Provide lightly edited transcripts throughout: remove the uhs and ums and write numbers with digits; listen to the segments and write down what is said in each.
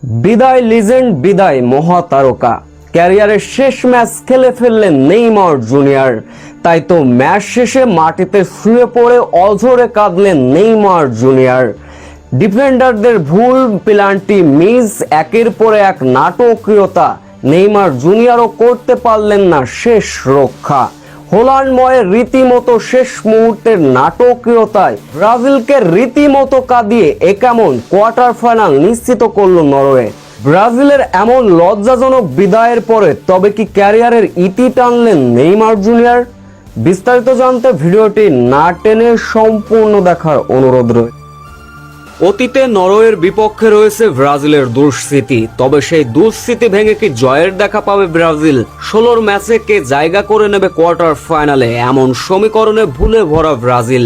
বিদায় লিজেন্ড, বিদায় মহাতারকা। ক্যারিয়ারের শেষ ম্যাচ খেলে ফেললেন নেইমার জুনিয়র। তাই তো ম্যাচ শেষে মাটিতে শুয়ে পড়ে অঝরে কাঁদলেন নেইমার জুনিয়র। ডিফেন্ডারদের ভুল, পেনাল্টি মিস, একের পর এক নাটকীয়তা। নেইমার জুনিয়রও করতে পারলেন না শেষ রক্ষা। হোল্যান্ডময়ের রীতিমতো শেষ মুহূর্তের নাটকীয়তায় ব্রাজিলকে রীতিমতো কাঁদিয়ে কেমন কোয়ার্টার ফাইনাল নিশ্চিত করল নরওয়ে। ব্রাজিলের এমন লজ্জাজনক বিদায়ের পরে তবে কি ক্যারিয়ারের ইতি টানলেন নেইমার জুনিয়র? বিস্তারিত জানতে ভিডিওটি না টেনে সম্পূর্ণ দেখার অনুরোধ রয়েছে। অতীতে নরওয়ের বিপক্ষে রয়েছে ব্রাজিলের দুঃস্মৃতি, তবে সেই দুঃস্মৃতি ভেঙে কি জয়ের দেখা পাবে ব্রাজিল? 16 ম্যাচে কে জায়গা করে নেবে কোয়ার্টার ফাইনালে, এমন সমীকরণে ভুলে ভরা ব্রাজিল।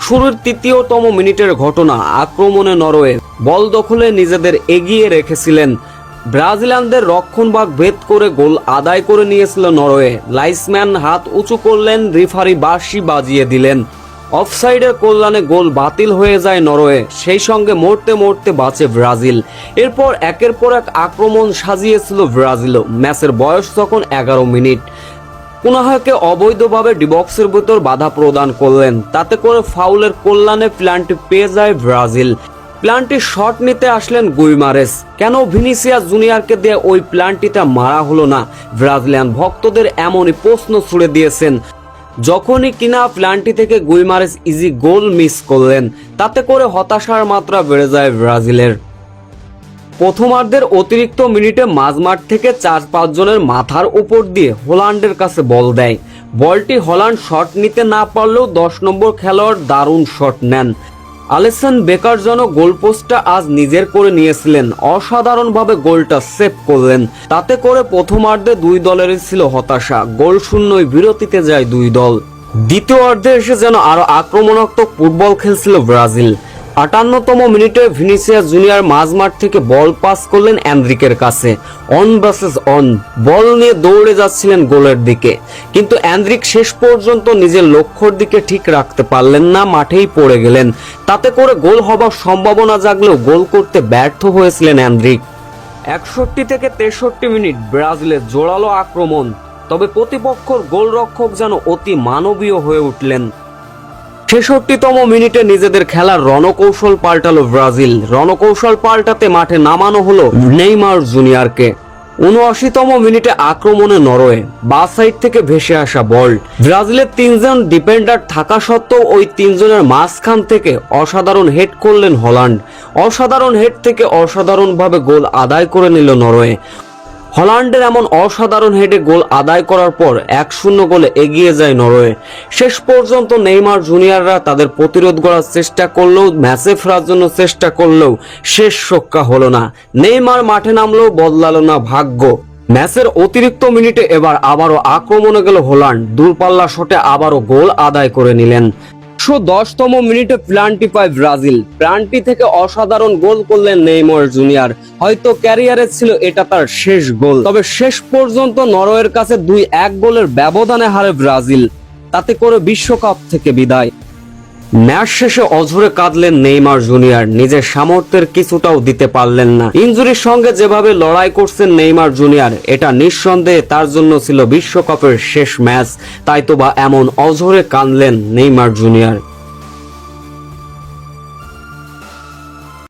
শুরুর 33তম মিনিটের ঘটনা, আক্রমণে নরওয়ে বল দখলে নিজেদের এগিয়ে রেখেছিলেন। ব্রাজিলিয়ানদের রক্ষণভাগ ভেদ করে গোল আদায় করে নিয়েছিল নরওয়ে। লাইসম্যান হাত উঁচু করলেন, রেফারি বাঁশি বাজিয়ে দিলেন। অফসাইডের কল্যাণে গোল বাতিল হয়ে যায় নরওয়ে, সেই সঙ্গে মরতে মরতে বাঁচে ব্রাজিল। এরপর একের পর এক আক্রমণ সাজিয়েছিল ব্রাজিলও। ম্যাচের বয়স তখন 11 মিনিট। কুনাহাকে অবৈধভাবে ডিবক্সের ভিতর বাধা প্রদান করলেন, তাতে করে ফাউলের কল্যাণে প্ল্যানটি পেয়ে যায় ব্রাজিল। প্ল্যানটির শট নিতে আসলেন গুইমারেস। কেন ভিনিসিয়াস জুনিয়রকে দিয়ে ওই প্ল্যানটিটা মারা হলো না? ব্রাজিলিয়ান ভক্তদের এমনই প্রশ্ন ছুড়ে দিয়েছেন যখনই কিনা প্ল্যানটি থেকে গুইমারেস ইজি গোল মিস করলেন। তাতে করে হতাশার মাত্রা বেড়ে যায় ব্রাজিলের। প্রথমার্ধের অতিরিক্ত মিনিটে মাঝমাঠ থেকে 4-5 জনের মাথার উপর দিয়ে হোল্যান্ডের কাছে বল দেয়। বলটি হল্যান্ড শট নিতে না পারলেও 10 নম্বর খেলোয়াড় দারুণ শট নেন। আলেসন বেকার যেন গোলপোস্টটা আজ নিজের করে নিয়েছিলেন, অসাধারণভাবে গোলটা সেভ করলেন। তাতে করে প্রথমার্ধে দুই দলেরই ছিল হতাশা। গোল শূন্যই বিরতিতে যায় দুই দল। দ্বিতীয়ার্ধে এসে যেন আরো আক্রমণাত্মক ফুটবল খেলছিল ব্রাজিল। 58তম মিনিটে ভিনিসিয়াস জুনিয়র মাঝমাঠ থেকে বল পাস করলেন এনরিকের কাছে। অন ভার্সেস অন বল নিয়ে দৌড়ে যাচ্ছিলেন গোলের দিকে, কিন্তু এনরিক শেষ পর্যন্ত নিজের লক্ষ্যের দিকে ঠিক রাখতে পারলেন না, মাঠেই পড়ে গেলেন। তাতে করে গোল হবার সম্ভাবনা জাগলেও গোল করতে ব্যর্থ হয়েছিলেন এনরিক। 61 থেকে 63 মিনিট ব্রাজিলের জোরালো আক্রমণ, তবে প্রতিপক্ষর গোলরক্ষক যেন অতি মানবীয় হয়ে উঠলেন। 66তম মিনিটে নিজেদের খেলার রণকৌশল পাল্টালো ব্রাজিল। রণকৌশল পাল্টাতে মাঠে নামানো হলো নেইমার জুনিয়রকে। 79তম মিনিটে আক্রমণে নরওয়ে বাঁ সাইড থেকে ভেসে আসা বল। ব্রাজিলের 3 জন ডিফেন্ডার থাকা সত্ত্বেও ওই 3 জনের মাঝখান থেকে অসাধারণ হেড করলেন হল্যান্ড। অসাধারণ হেড থেকে অসাধারণভাবে গোল আদায় করে নিল নরওয়ে। হল্যান্ডের এমন অসাধারণ হেডে গোল আদায় করার পর 1-0 গোলে এগিয়ে যায় নরওয়ে। শেষ পর্যন্ত নেইমার জুনিয়ররা তাদের প্রতিরোধ করার চেষ্টা করলেও, ম্যাচে ফেরার জন্য চেষ্টা করলেও শেষ রক্ষা হলো না। নেইমার মাঠে নামলেও বদলালো না ভাগ্য। ম্যাচের অতিরিক্ত মিনিটে এবার আবারও আক্রমণে গেল হল্যান্ড। দূরপাল্লা শটে আবারও গোল আদায় করে নিলেন। 110তম মিনিটে প্ল্যানটি পায় ব্রাজিল। প্ল্যানটি থেকে অসাধারণ গোল করলেন নেইমার জুনিয়র। হয়তো ক্যারিয়ারে ছিল এটা তার শেষ গোল, তবে শেষ পর্যন্ত নরওয়ের কাছে 2-1 গোলের ব্যবধানে হারে ব্রাজিল। তাতে করে বিশ্বকাপ থেকে বিদায়। ম্যাচ শেষে অঝরে কাঁদলেন নেইমার জুনিয়র। নিজের সামর্থ্যের কিছুটাও দিতে পারলেন না। ইনজুরির সঙ্গে যেভাবে লড়াই করছেন নেইমার জুনিয়র, এটা নিঃসন্দেহে তার জন্য ছিল বিশ্বকাপের শেষ ম্যাচ। তাই তো বা এমন অঝরে কাঁদলেন নেইমার জুনিয়র।